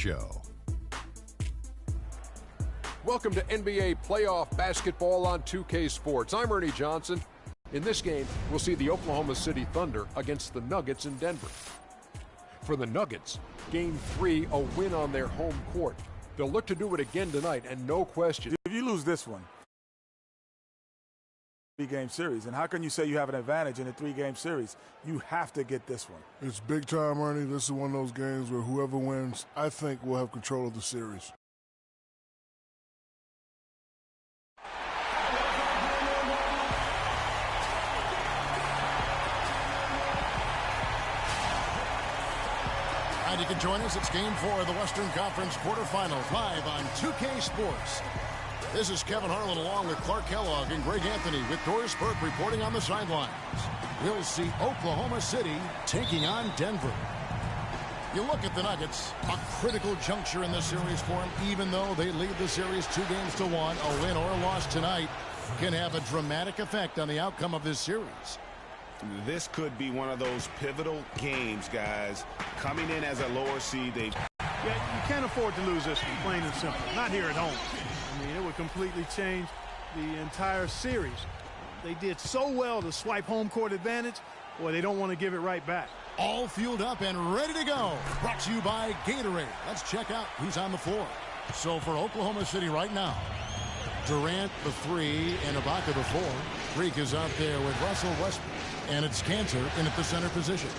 Show. Welcome to NBA playoff basketball on 2K Sports. I'm Ernie Johnson. In this game, we'll see the Oklahoma City Thunder against the Nuggets in Denver. For the Nuggets, Game 3, a win on their home court. They'll look to do it again tonight, and no question. If you lose this one, three-game series, and how can you say you have an advantage in a three-game series? You have to get this one. It's big time, Ernie. This is one of those games where whoever wins, I think, will have control of the series. And you can join us. It's Game 4 of the Western Conference quarterfinals live on 2K Sports. This is Kevin Harlan along with Clark Kellogg and Greg Anthony with Doris Burke reporting on the sidelines. We'll see Oklahoma City taking on Denver. You look at the Nuggets, a critical juncture in the series for them. Even though they lead the series 2-1, a win or a loss tonight can have a dramatic effect on the outcome of this series. This could be one of those pivotal games, guys. Coming in as a lower seed, you can't afford to lose this one, plain and simple. Not here at home. I mean, it would completely change the entire series. They did so well to swipe home court advantage. Boy, they don't want to give it right back. All fueled up and ready to go. Brought to you by Gatorade. Let's check out who's on the floor. So for Oklahoma City right now, Durant the 3 and Ibaka the 4. Freak is out there with Russell Westbrook. And it's Cantor in at the center position.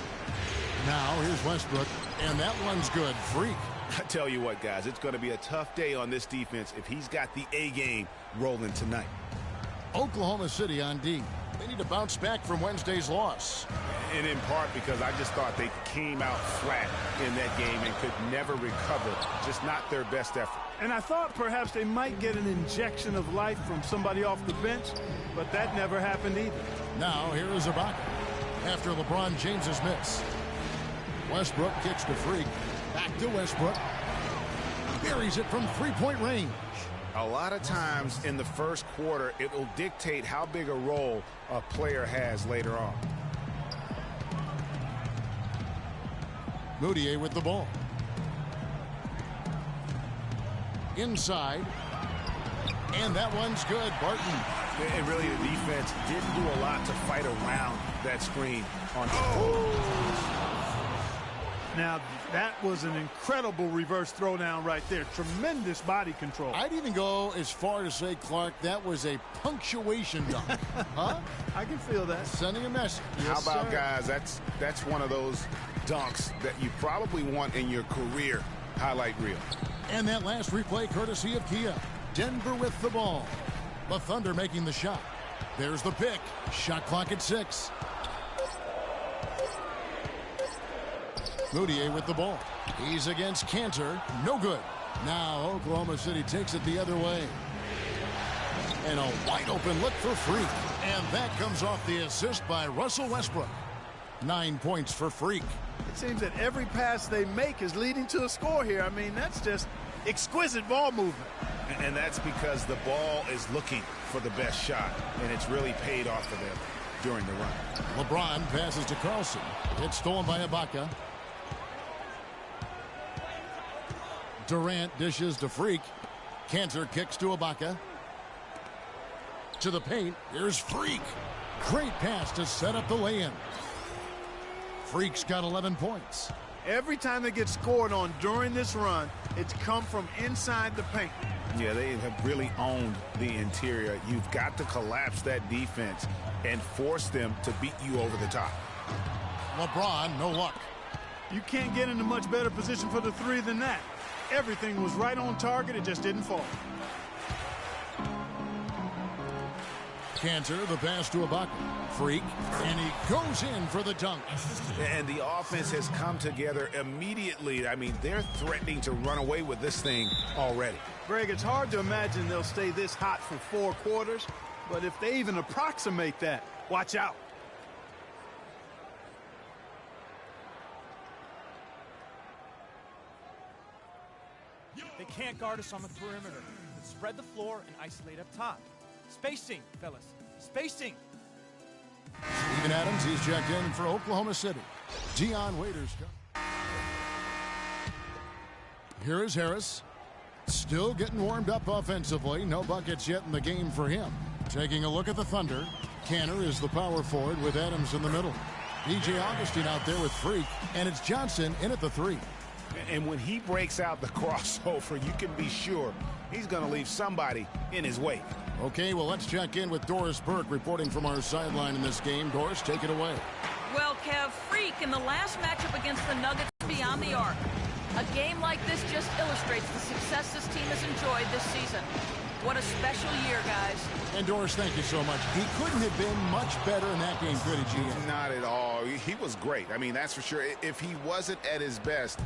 Now here's Westbrook, and that one's good. Freak. I tell you what, guys, it's going to be a tough day on this defense if he's got the A game rolling tonight. Oklahoma City on D. They need to bounce back from Wednesday's loss. And in part because I just thought they came out flat in that game and could never recover. Just not their best effort. And I thought perhaps they might get an injection of life from somebody off the bench, but that never happened either. Now here is Ibaka after LeBron James's miss. Westbrook kicks to Freak. Back to Westbrook. Buries it from three-point range. A lot of times in the first quarter, it will dictate how big a role a player has later on. Moutier with the ball. Inside. And that one's good. Barton. And really, the defense didn't do a lot to fight around that screen. Now, that was an incredible reverse throwdown right there. Tremendous body control. I'd even go as far to say, Clark, that was a punctuation dunk. Huh? I can feel that. Sending a message. How about, guys, that's one of those dunks that you probably want in your career highlight reel. And that last replay courtesy of Kia. Denver with the ball. The Thunder making the shot. There's the pick. Shot clock at 6. Moutier with the ball. He's against Cantor. No good. Now Oklahoma City takes it the other way. And a wide open look for Freak. And that comes off the assist by Russell Westbrook. 9 points for Freak. It seems that every pass they make is leading to a score here. I mean, that's just exquisite ball movement. And that's because the ball is looking for the best shot, and it's really paid off for them during the run. LeBron passes to Carlson. It's stolen by Ibaka. Durant dishes to Freak. Cantor kicks to Ibaka. To the paint. Here's Freak. Great pass to set up the lay-in. Freak's got 11 points. Every time they get scored on during this run, it's come from inside the paint. Yeah, they have really owned the interior. You've got to collapse that defense and force them to beat you over the top. LeBron, no luck. You can't get in a much better position for the 3 than that. Everything was right on target. It just didn't fall. Cantor, the pass to Ibaka. Freak, and he goes in for the dunk. And the offense has come together immediately. I mean, they're threatening to run away with this thing already. Greg, it's hard to imagine they'll stay this hot for 4 quarters, but if they even approximate that, watch out. They can't guard us on the perimeter. Let's spread the floor and isolate up top. Spacing, fellas. Spacing. Steven Adams, he's checked in for Oklahoma City. Dion Waiters. Here is Harris. Still getting warmed up offensively. No buckets yet in the game for him. Taking a look at the Thunder. Canner is the power forward with Adams in the middle. DJ Augustine out there with Freak. And it's Johnson in at the 3. And when he breaks out the crossover, you can be sure he's going to leave somebody in his wake. Okay, well, let's check in with Doris Burke reporting from our sideline in this game. Doris, take it away. Well, Kev, Freak in the last matchup against the Nuggets beyond the arc. A game like this just illustrates the success this team has enjoyed this season. What a special year, guys. And Doris, thank you so much. He couldn't have been much better in that game, could he, GM? Not at all. He was great. I mean, that's for sure. If he wasn't at his best,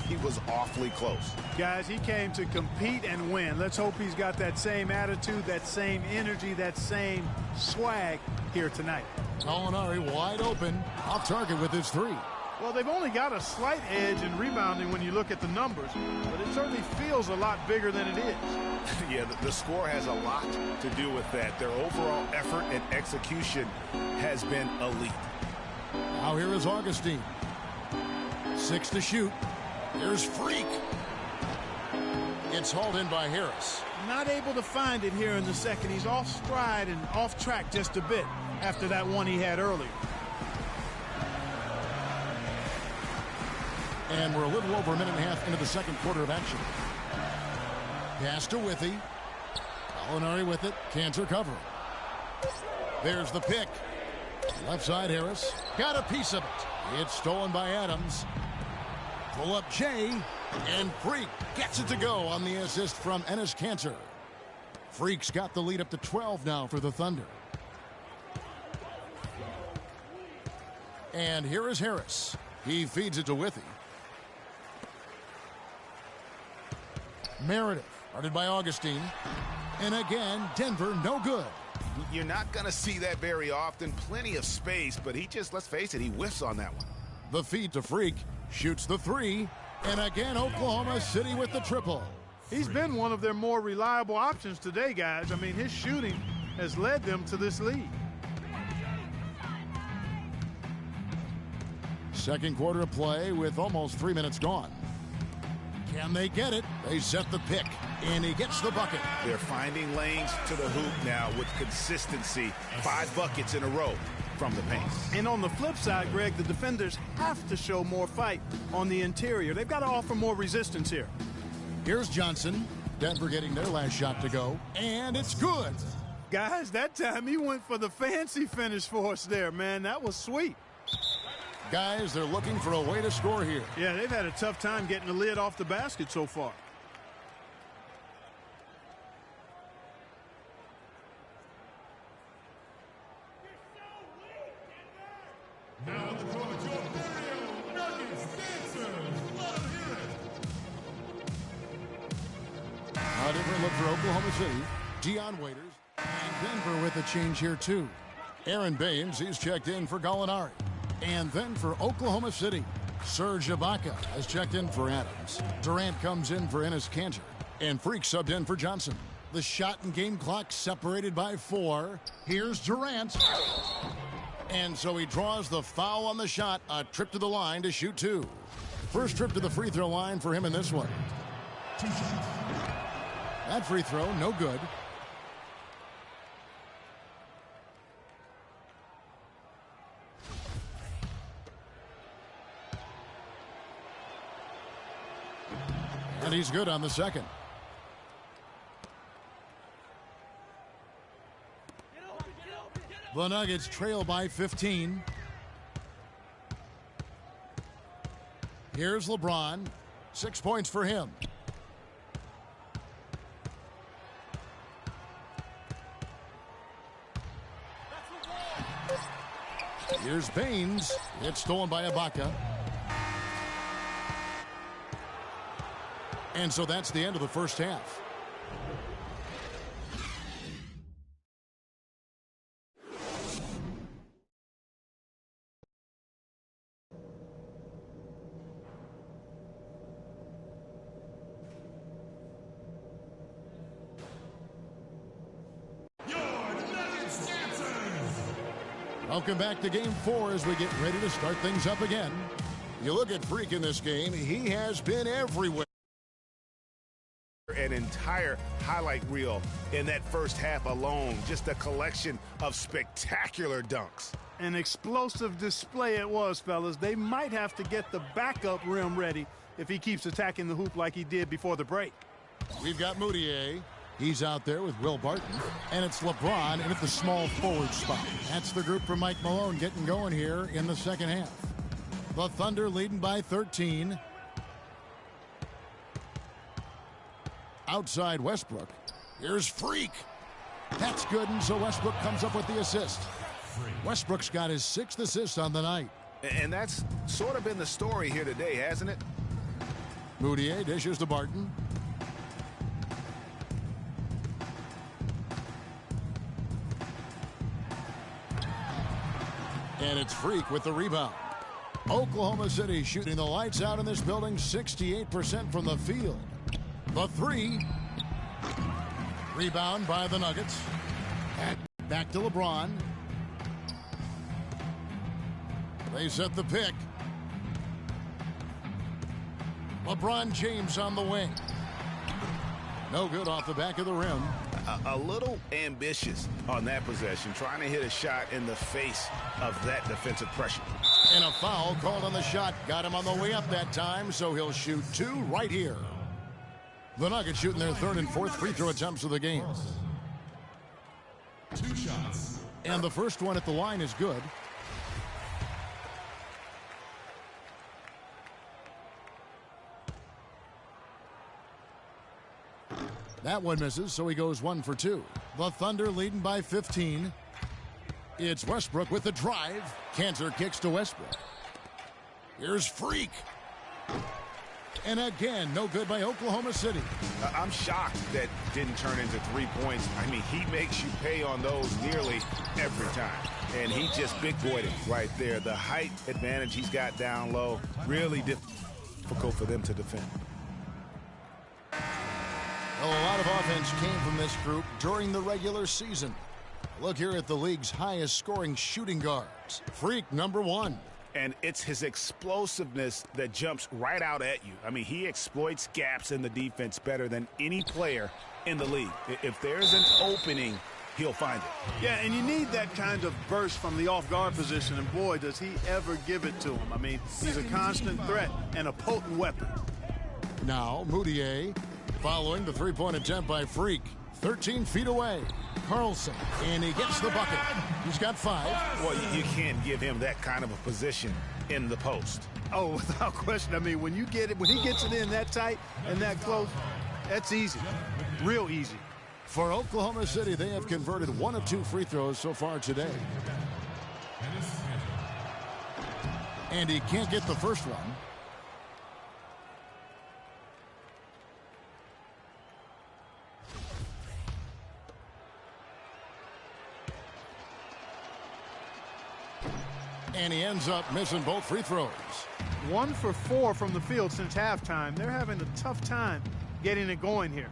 he was awfully close. Guys, he came to compete and win. Let's hope he's got that same attitude, that same energy, that same swag here tonight. Gallinari wide open. Off target with his 3. Well, they've only got a slight edge in rebounding when you look at the numbers, but it certainly feels a lot bigger than it is. Yeah, the score has a lot to do with that. Their overall effort and execution has been elite. Now here is Augustine. 6 to shoot. Here's Freak. It's hauled in by Harris. Not able to find it here in the second. He's off stride and off track just a bit after that one he had earlier. And we're a little over a minute and a half into the second quarter of action. Pass to Withy. Gallinari with it. Cantor covering. There's the pick. Left side Harris. Got a piece of it. It's stolen by Adams. Pull up Jay. And Freak gets it to go on the assist from Enes Kanter. Freak's got the lead up to 12 now for the Thunder. And here is Harris. He feeds it to Withy. Meredith, guarded by Augustine. And again, Denver, no good. You're not going to see that very often. Plenty of space, but he just, let's face it, he whiffs on that one. The feed to Freak. Shoots the 3. And again, Oklahoma City with the triple. He's been one of their more reliable options today, guys. I mean, his shooting has led them to this lead. Second quarter of play with almost 3 minutes gone. Can they get it? They set the pick, and he gets the bucket. They're finding lanes to the hoop now with consistency. 5 buckets in a row from the paint. And on the flip side, Greg, the defenders have to show more fight on the interior. They've got to offer more resistance here. Here's Johnson. Denver getting their last shot to go, and it's good. Guys, that time he went for the fancy finish for us there, man. That was sweet. Guys, they're looking for a way to score here. Yeah, they've had a tough time getting the lid off the basket so far. Now the court, your Ontario Nuggets dancers. Let them hear it. A different look for Oklahoma City. Dion Waiters. And Denver with a change here, too. Aaron Baines, he's checked in for Gallinari. And then for Oklahoma City, Serge Ibaka has checked in for Adams. Durant comes in for Enes Kanter. And Freak subbed in for Johnson. The shot and game clock separated by 4. Here's Durant. And so he draws the foul on the shot. A trip to the line to shoot 2. First trip to the free throw line for him in this one. That free throw, no good. And he's good on the second. The Nuggets trail by 15. Here's LeBron. 6 points for him. Here's Baines. It's stolen by Ibaka. And so that's the end of the first half. Welcome back to Game 4 as we get ready to start things up again. You look at Freak in this game, he has been everywhere. an entire highlight reel in that first half alone. Just a collection of spectacular dunks. An explosive display it was, fellas. They might have to get the backup rim ready if he keeps attacking the hoop like he did before the break. We've got Mudiay. He's out there with Will Barton. And it's LeBron in at the small forward spot. That's the group from Mike Malone getting going here in the second half. The Thunder leading by 13. Outside Westbrook. Here's Freak. That's good, and so Westbrook comes up with the assist. Westbrook's got his 6th assist on the night. And that's sort of been the story here today, hasn't it? Mudiay dishes to Barton. And it's Freak with the rebound. Oklahoma City shooting the lights out in this building, 68% from the field. The 3. Rebound by the Nuggets. Back to LeBron. They set the pick. LeBron James on the wing. No good off the back of the rim. A little ambitious on that possession, trying to hit a shot in the face of that defensive pressure. And a foul called on the shot. Got him on the way up that time, so he'll shoot 2 right here. The Nuggets shooting their 3rd and 4th free throw attempts of the game. 2 shots. And the first one at the line is good. That one misses, so he goes 1 for 2. The Thunder leading by 15. It's Westbrook with the drive. Cantor kicks to Westbrook. Here's Freak. And again, no good by Oklahoma City. I'm shocked that didn't turn into 3 points. I mean, he makes you pay on those nearly every time. And he just big-boyed it right there. The height advantage he's got down low, really difficult for them to defend. Well, a lot of offense came from this group during the regular season. Look here at the league's highest scoring shooting guards. Freak number 1. And it's his explosiveness that jumps right out at you. I mean, he exploits gaps in the defense better than any player in the league. If there's an opening, he'll find it. Yeah, and you need that kind of burst from the off-guard position, and boy, does he ever give it to him. I mean, he's a constant threat and a potent weapon. Now, Mudiay following the three-point attempt by Freak. 13 feet away. Carlson, and he gets the bucket. He's got 5. Well, you can't give him that kind of a position in the post. Oh, without question. I mean, when you get it, when he gets it in that tight and that close, that's easy. Real easy. For Oklahoma City, they have converted 1 of 2 free throws so far today. And he can't get the first one. And he ends up missing both free throws. 1 for 4 from the field since halftime. They're having a tough time getting it going here.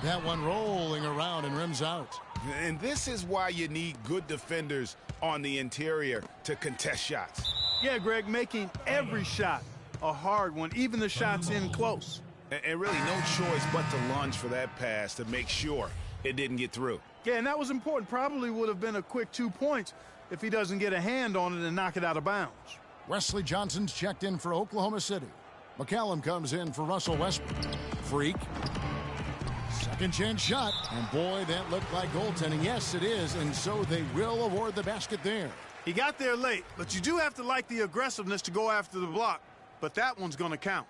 That one rolling around and rims out. And this is why you need good defenders on the interior to contest shots. Yeah, Greg, making every shot a hard one, even the shots in close. And really no choice but to lunge for that pass to make sure it didn't get through. Yeah, and that was important. Probably would have been a quick 2 points if he doesn't get a hand on it and knock it out of bounds. Wesley Johnson's checked in for Oklahoma City. McCallum comes in for Russell Westbrook. Freak. Second chance shot. And boy, that looked like goaltending. Yes, it is. And so they will award the basket there. He got there late, but you do have to like the aggressiveness to go after the block. But that one's going to count.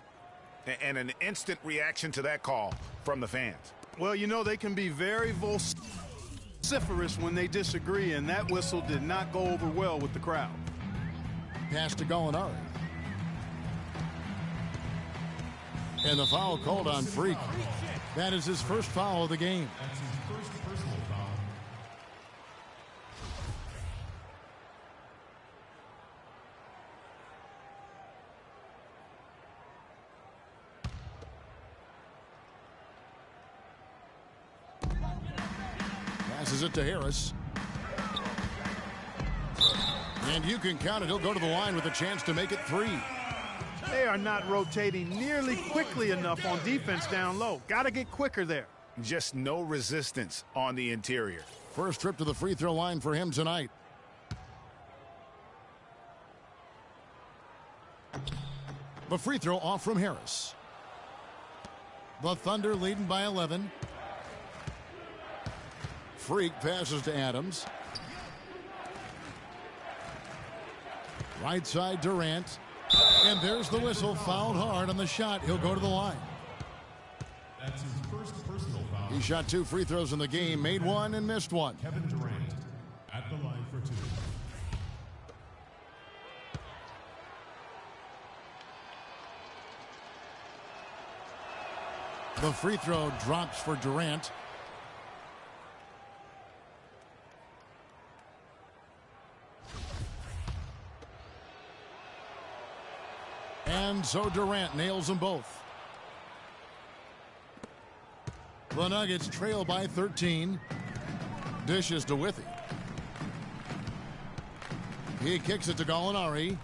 And an instant reaction to that call from the fans. Well, you know, they can be very vociferous when they disagree, and that whistle did not go over well with the crowd. Pass to Gallinari. And the foul called on Freak. That is his first foul of the game. That's his first personal foul. Passes it to Harris. And you can count it. He'll go to the line with a chance to make it 3. They are not rotating nearly quickly enough on defense down low. Got to get quicker there. Just no resistance on the interior. First trip to the free throw line for him tonight. The free throw off from Harris. The Thunder leading by 11. Freak passes to Adams. Right side Durant. And there's the whistle. Fouled hard on the shot. He'll go to the line. That's his first personal foul. He shot 2 free throws in the game, made 1 and missed 1. Kevin Durant at the line for 2. The free throw drops for Durant. And so Durant nails them both. The Nuggets trail by 13. Dishes to Withy. He kicks it to Gallinari.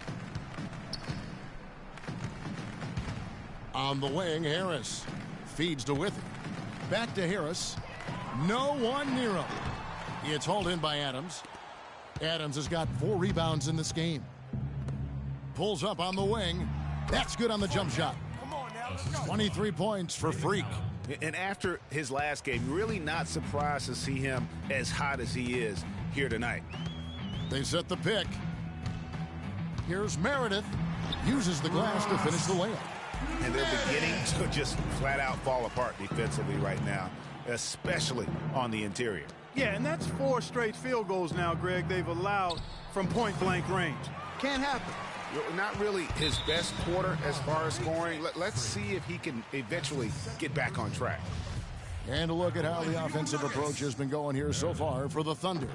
On the wing, Harris. Feeds to Withy. Back to Harris. No one near him. It's hauled in by Adams. Adams has got 4 rebounds in this game. Pulls up on the wing. That's good on the jump shot. 23 points for Freak. And after his last game, really not surprised to see him as hot as he is here tonight. They set the pick. Here's Meredith. Uses the glass to finish the layup. And they're beginning to just flat out fall apart defensively right now, especially on the interior. Yeah, and that's 4 straight field goals now, Greg, they've allowed from point-blank range. Can't happen. Not really his best quarter as far as scoring. Let's see if he can eventually get back on track. And a look at how the offensive approach has been going here so far for the Thunder.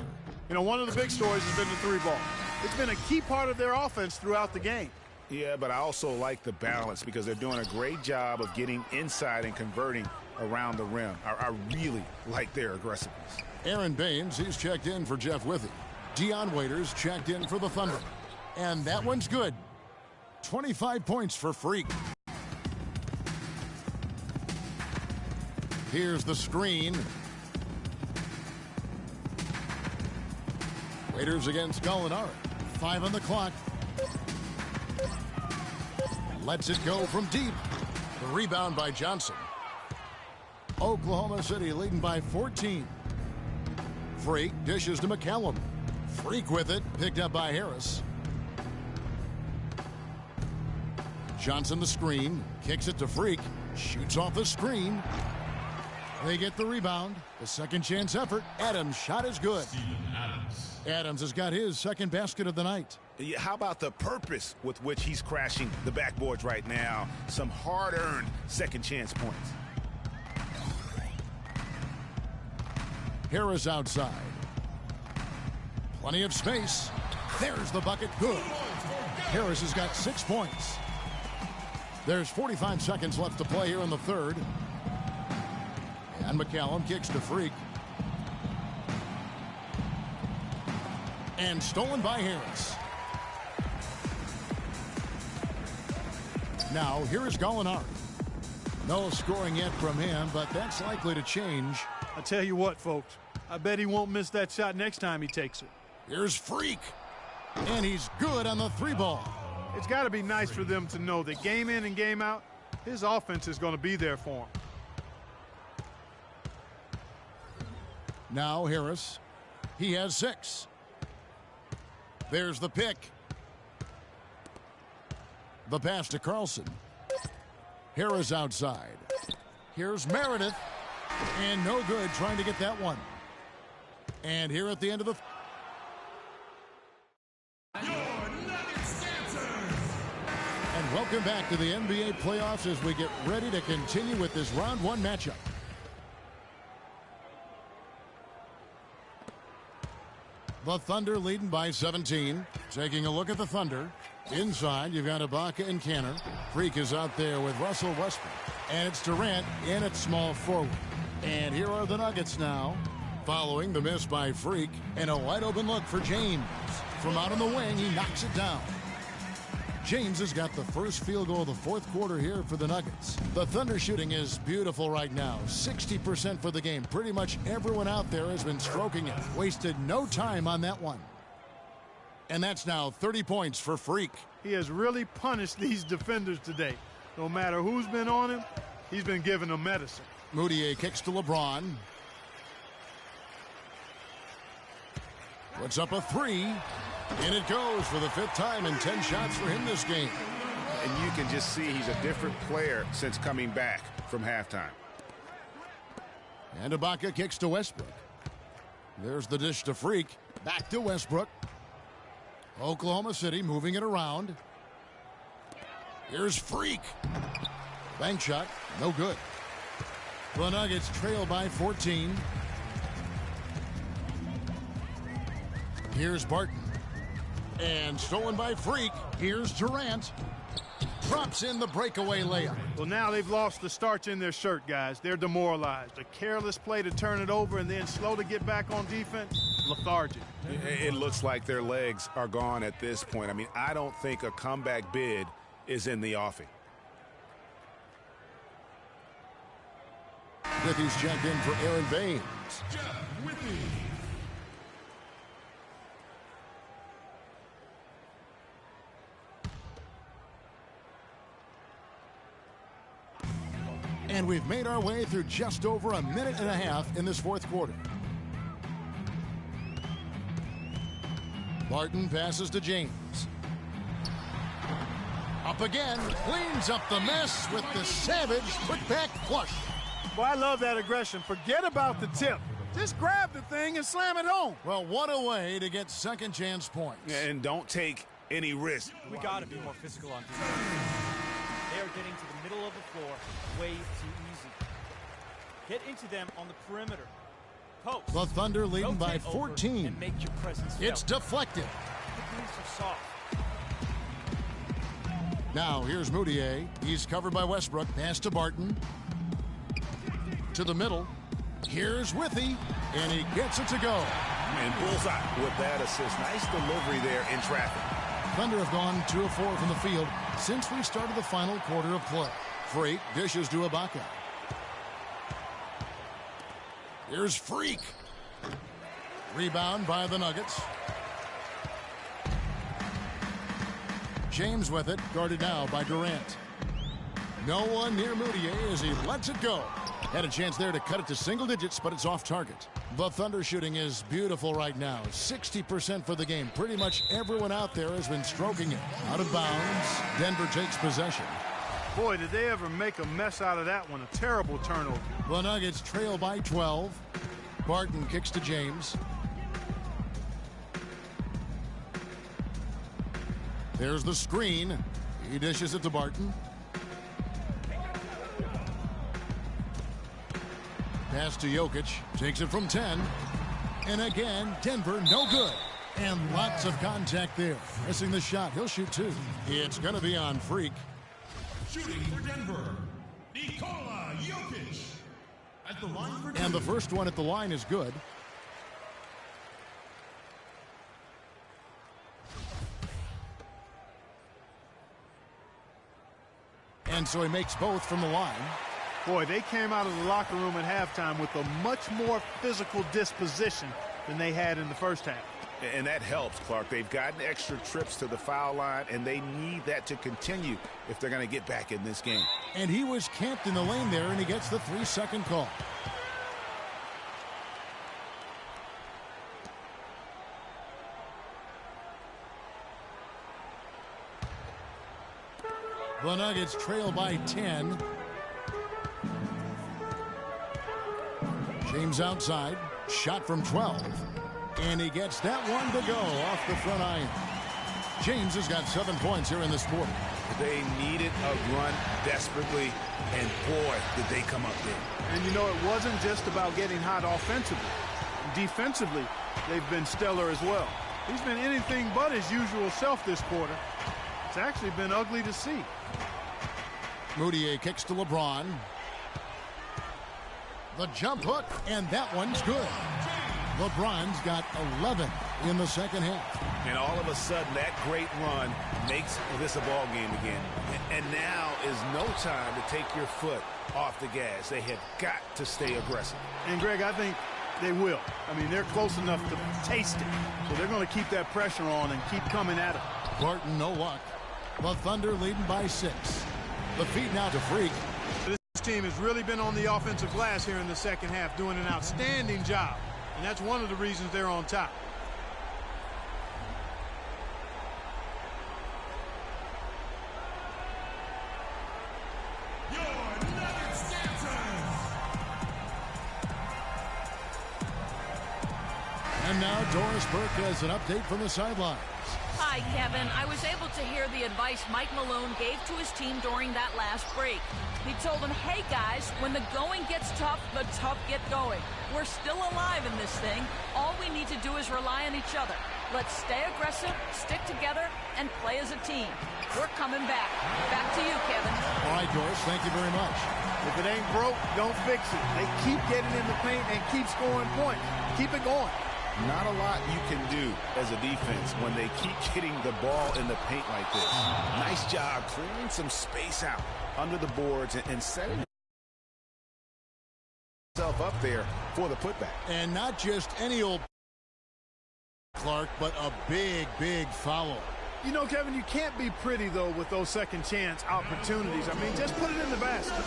You know, one of the big stories has been the 3-ball. It's been a key part of their offense throughout the game. Yeah, but I also like the balance because they're doing a great job of getting inside and converting around the rim. I really like their aggressiveness. Aaron Baines, he's checked in for Jeff Withy. Dion Waiters checked in for the Thunder. And that one's good. 25 points for Freak. Here's the screen. Waiters against Gallinari. 5 on the clock. Lets it go from deep. The rebound by Johnson. Oklahoma City leading by 14. Freak dishes to McCallum. Freak with it, picked up by Harris. Johnson the screen, kicks it to Freak, shoots off the screen. They get the rebound. The second chance effort. Adams' shot is good. Adams has got his second basket of the night. Yeah, how about the purpose with which he's crashing the backboards right now? Some hard-earned second chance points. Harris outside. Plenty of space. There's the bucket. Good. Harris has got 6 points. There's 45 seconds left to play here in the third. And McCallum kicks to Freak. And stolen by Harris. Now, here is Gallinari. No scoring yet from him, but that's likely to change. I tell you what, folks. I bet he won't miss that shot next time he takes it. Here's Freak. And he's good on the 3-ball. It's got to be nice for them to know that game in and game out, his offense is going to be there for him. Now Harris. He has 6. There's the pick. The pass to Carlson. Harris outside. Here's Meredith. And no good trying to get that one. And here at the end of the... And welcome back to the NBA playoffs as we get ready to continue with this round 1 matchup. The Thunder leading by 17. Taking a look at the Thunder. Inside, you've got Ibaka and Canner. Freak is out there with Russell Westbrook. And it's Durant in at small forward. And here are the Nuggets now. Following the miss by Freak. And a wide open look for James. From out on the wing, he knocks it down. James has got the first field goal of the fourth quarter here for the Nuggets. The Thunder shooting is beautiful right now. 60% for the game. Pretty much everyone out there has been stroking it. Wasted no time on that one. And that's now 30 points for Freak. He has really punished these defenders today. No matter who's been on him, he's been giving them medicine. Moutier kicks to LeBron. Puts up a three. And it goes for the fifth time in 10 shots for him this game. And you can just see he's a different player since coming back from halftime. And Ibaka kicks to Westbrook. There's the dish to Freak. Back to Westbrook. Oklahoma City moving it around. Here's Freak. Bank shot. No good. The Nuggets trail by 14. Here's Barton. And stolen by Freak. Here's Durant. Drops in the breakaway layup. Well, now they've lost the starch in their shirt, guys. They're demoralized. A careless play to turn it over and then slow to get back on defense. Lethargic. It looks like their legs are gone at this point. I mean, I don't think a comeback bid is in the offing. Withey's checked in for Aaron Baines. Jeff Withey. And we've made our way through just over a minute and a half in this fourth quarter. Barton passes to James. Up again, cleans up the mess with the savage put-back flush. Boy, I love that aggression. Forget about the tip. Just grab the thing and slam it home. Well, what a way to get second chance points. And don't take any risk. We got to be more physical on defense. They are getting to the middle of the floor way too easy. Get into them on the perimeter. Post. The Thunder leading by Rotate 14. and make your presence It's felt. deflected. The moves are soft. Now here's Moutier. He's covered by Westbrook. Pass to Barton. To the middle. Here's Withey. And he gets it to go. And bullseye with that assist. Nice delivery there in traffic. Thunder have gone 2 of 4 from the field since we started the final quarter of play. Freak dishes to Ibaka. Here's Freak. Rebound by the Nuggets. James with it, guarded now by Durant. No one near Moutier as he lets it go. Had a chance there to cut it to single digits, but it's off target. The Thunder shooting is beautiful right now. 60% for the game. Pretty much everyone out there has been stroking it. Out of bounds. Denver takes possession. Boy, did they ever make a mess out of that one. A terrible turnover. The Nuggets trail by 12. Barton kicks to James. There's the screen. He dishes it to Barton. Pass to Jokic. Takes it from 10. And again, Denver no good. And lots of contact there. Missing the shot. He'll shoot 2. It's going to be on Freak. Shooting for Denver, Nikola Jokic. At the line for Denver. And the first one at the line is good. And so he makes both from the line. Boy, they came out of the locker room at halftime with a much more physical disposition than they had in the first half. And that helps, Clark. They've gotten extra trips to the foul line, and they need that to continue if they're going to get back in this game. And he was camped in the lane there, and he gets the 3-second call. The Nuggets trail by 10. James outside. Shot from 12. And he gets that one to go off the front iron. James has got 7 points here in this quarter. They needed a run desperately, and boy, did they come up big. And you know, it wasn't just about getting hot offensively. Defensively, they've been stellar as well. He's been anything but his usual self this quarter. It's actually been ugly to see. Moutier kicks to LeBron. The jump hook, and that one's good. LeBron's got 11 in the second half. And all of a sudden, that great run makes this a ball game again. And now is no time to take your foot off the gas. They have got to stay aggressive. And, Greg, I think they will. I mean, they're close enough to taste it. So they're going to keep that pressure on and keep coming at it. Barton, no luck. The Thunder leading by 6. The feed now to Freak. This team has really been on the offensive glass here in the second half, doing an outstanding job. And that's one of the reasons they're on top. And now Doris Burke has an update from the sidelines. Hi, Kevin. I was able to hear the advice Mike Malone gave to his team during that last break. He told them, hey, guys, when the going gets tough, the tough get going. We're still alive in this thing. All we need to do is rely on each other. Let's stay aggressive, stick together, and play as a team. We're coming back. Back to you, Kevin. All right, Doris, thank you very much. If it ain't broke, don't fix it. They keep getting in the paint and keep scoring points. Keep it going. Not a lot you can do as a defense when they keep getting the ball in the paint like this. Nice job clearing some space out under the boards and setting himself up there for the putback. And not just any old Clark, but a big, big foul. You know, Kevin, you can't be pretty, though, with those second chance opportunities. I mean, just put it in the basket.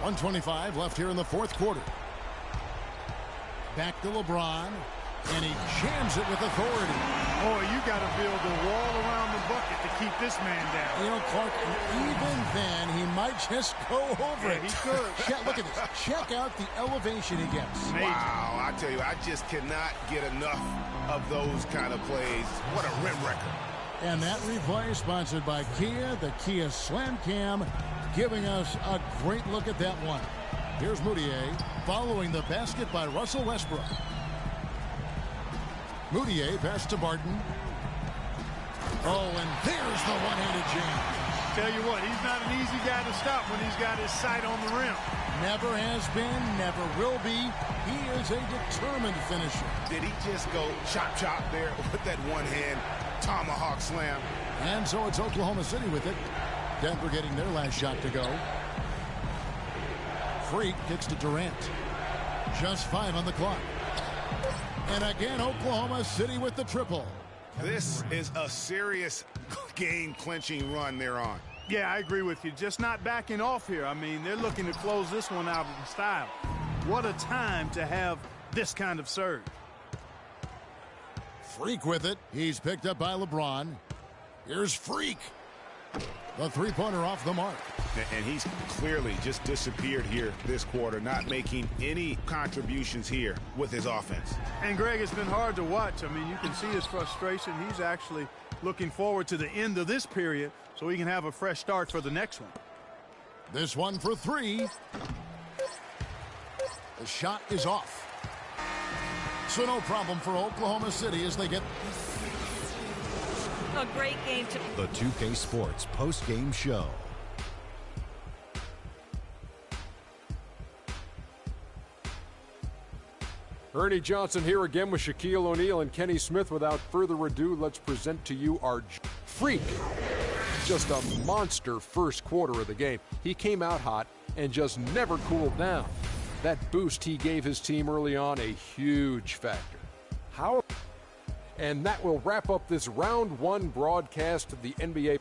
.125 left here in the fourth quarter. Back to LeBron, and he jams it with authority. Boy, you got to build a wall around the bucket to keep this man down. You know, Clark, even then, he might just go over it. He could. Look at this. Check out the elevation he gets. Wow, I tell you, I just cannot get enough of those kind of plays. What a rim wrecker. And that replay sponsored by Kia, the Kia Slam Cam, giving us a great look at that one. Here's Moutier following the basket by Russell Westbrook. Moutier pass to Barton. Oh, and there's the one-handed jam. Tell you what, he's not an easy guy to stop when he's got his sight on the rim. Never has been, never will be. He is a determined finisher. Did he just go chop there with that one-hand tomahawk slam? And so it's Oklahoma City with it. Denver getting their last shot to go. Freak kicks to Durant. Just 5 on the clock. And again, Oklahoma City with the triple. This is a serious game-clinching run they're on. Yeah, I agree with you. Just not backing off here. I mean, they're looking to close this one out in style. What a time to have this kind of surge. Freak with it. He's picked up by LeBron. Here's Freak. The three-pointer off the mark. And he's clearly just disappeared here this quarter, not making any contributions here with his offense. And, Greg, it's been hard to watch. I mean, you can see his frustration. He's actually looking forward to the end of this period so he can have a fresh start for the next one. This one for 3. The shot is off. So no problem for Oklahoma City as they get A great game to... The 2K Sports post-game show. Ernie Johnson here again with Shaquille O'Neal and Kenny Smith. Without further ado, let's present to you our Freak. Just a monster first quarter of the game. He came out hot and just never cooled down. That boost he gave his team early on, a huge factor. And that will wrap up this round 1 broadcast of the NBA.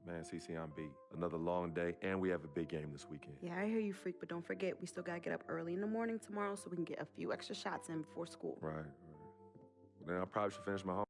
Man, CC, I'm beat. Another long day, and we have a big game this weekend. Yeah, I hear you, Freak, but don't forget, we still gotta get up early in the morning tomorrow so we can get a few extra shots in before school. Right. Then I probably should finish my homework.